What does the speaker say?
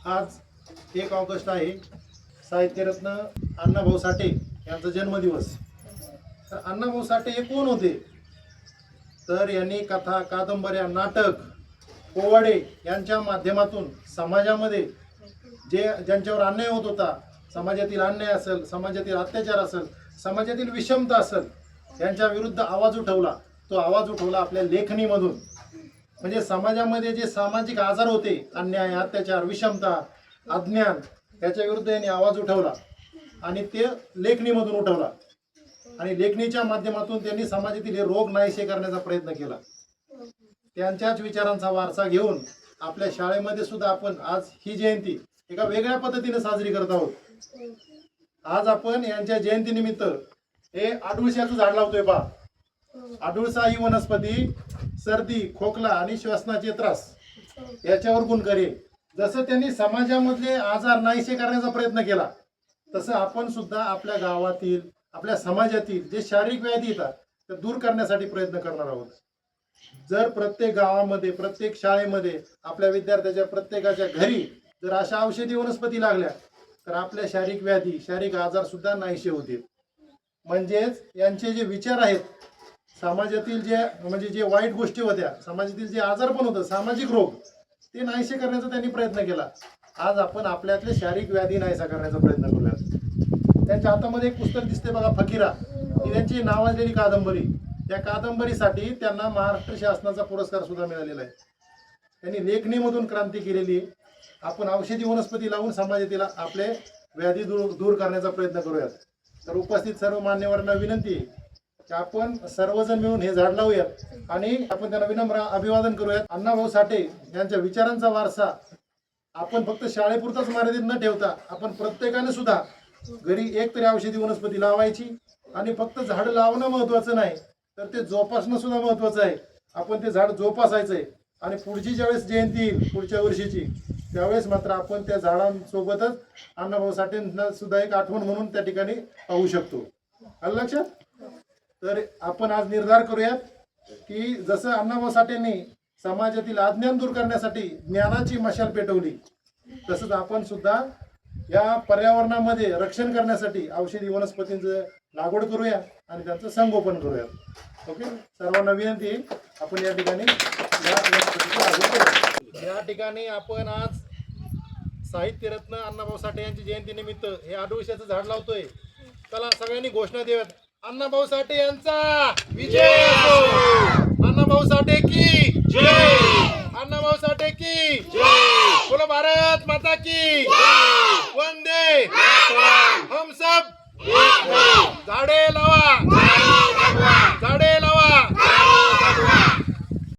आज 1 ऑगस्ट आहे, साहित्यरत्न अण्णाभाऊ साठे यांचा जन्मदिवस। तर अण्णाभाऊ साठे हे कोण होते? तर यांनी कथा, कादंबऱ्या, नाटक, पोवाडे यांच्या माध्यमातून समाजामध्ये ज्यांच्यावर अन्याय होत होता, समाजातील अन्याय असेल, समाजातील अत्याचार असेल, समाजातील विषमता असेल, यांच्या विरुद्ध आवाज उठवला। तो आवाज उठवला आपल्या लेखणीमधून। म्हणजे समाजामध्ये जे सामाजिक आजार होते, अन्याय, अत्याचार, विषमता, अज्ञान, याच्या विरुद्ध यांनी आवाज उठवला आणि ते लेखणीमधून उठवला। आणि लेखणीच्या माध्यमातून त्यांनी समाजातील हे रोग नाहीसे करण्याचा प्रयत्न केला। त्यांच्याच विचारांचा वारसा घेऊन आपल्या शाळेमध्ये सुद्धा आपण आज ही जयंती एका वेगळ्या पद्धतीने साजरी करत आहोत। आज आपण यांच्या जयंतीनिमित्त हे अडुळशाचं झाड लावतोय पहा। अडुळसा ही वनस्पती सर्दी, खोकला आणि श्वसनाचे त्रास याच्यावर गुणकारी। जसं त्यांनी समाजामधले आजार नाहीसे करण्याचा प्रयत्न केला, तसं आपण सुद्धा आपल्या गावातील, आपल्या समाजातील जे शारीरिक व्याधी येतात ते दूर करण्यासाठी प्रयत्न करणार आहोत। जर प्रत्येक गावामध्ये, प्रत्येक शाळेमध्ये, आपल्या विद्यार्थ्याच्या प्रत्येकाच्या घरी जर अशा औषधी वनस्पती लागल्या तर आपल्या शारीरिक व्याधी, शारीरिक आजार सुद्धा नाहीसे होतील। म्हणजेच यांचे जे विचार आहेत, समाजातील जे वाईट गोष्टी होत्या, समाजातील जे आजार पण होतं, सामाजिक रोग, ते नाहीसे करण्याचा त्यांनी प्रयत्न केला। आज आपण आपल्यातले शारीरिक व्याधी नाहीसा करण्याचा प्रयत्न करूयात। त्यांच्या हातामध्ये एक पुस्तक दिसते बघा, फकीरा, ही त्यांची नावाजलेली कादंबरी। त्या कादंबरीसाठी त्यांना महाराष्ट्र शासनाचा पुरस्कार सुद्धा मिळालेला आहे। त्यांनी लेखणीमधून क्रांती केलेली। आपण औषधी वनस्पती लावून समाजातील आपले व्याधी दूर करण्याचा प्रयत्न करूयात। तर उपस्थित सर्व मान्यवरांना विनंती आहे की आपण सर्वजण मिळून हे झाड लावूयात आणि आपण त्यांना विनम्र अभिवादन करूयात। अण्णाभाऊ साठे यांच्या विचारांचा वारसा आपण फक्त शाळेपुरताच मर्यादित न ठेवता आपण प्रत्येकाने सुद्धा घरी एक तरी औषधी वनस्पती लावायची। आणि फक्त झाड लावणं महत्त्वाचं नाही, तर ते जोपासणं सुद्धा महत्त्वाचं आहे। आपण ते झाड जोपासायचंय आणि पुढची ज्यावेळेस जयंती येईल, पुढच्या वर्षीची, त्यावेळेस मात्र आपण त्या झाडांसोबतच अण्णाभाऊ साठेंना सुद्धा एक आठवण म्हणून त्या ठिकाणी पाहू शकतो। आलं लक्षात? तर आपण आज निर्धार करूयात की जसं अण्णाभाऊ साठेंनी समाजातील अज्ञान दूर करण्यासाठी ज्ञानाची मशाल पेटवली, तसंच आपण सुद्धा या पर्यावरणामध्ये रक्षण करण्यासाठी औषधी वनस्पतींचं लागवड करूया आणि त्यांचं संगोपन करूया। ओके, सर्वांना विनंती आहे आपण या ठिकाणी या वनस्पतीची लागवड करूया। या ठिकाणी आपण आज साहित्यरत्न अण्णाभाऊ साठे यांची जयंतीनिमित्त हे अडुळशाचं झाड लावतोय। चला सगळ्यांनी घोषणा देऊयात, अण्णाभाऊ साठे यांचा विजय असो, अण्णाभाऊ साठे की जय, अण्णाभाऊ साठे की जय, बोलो भारत माता की जय, वंदे हम सब झाडे लावा।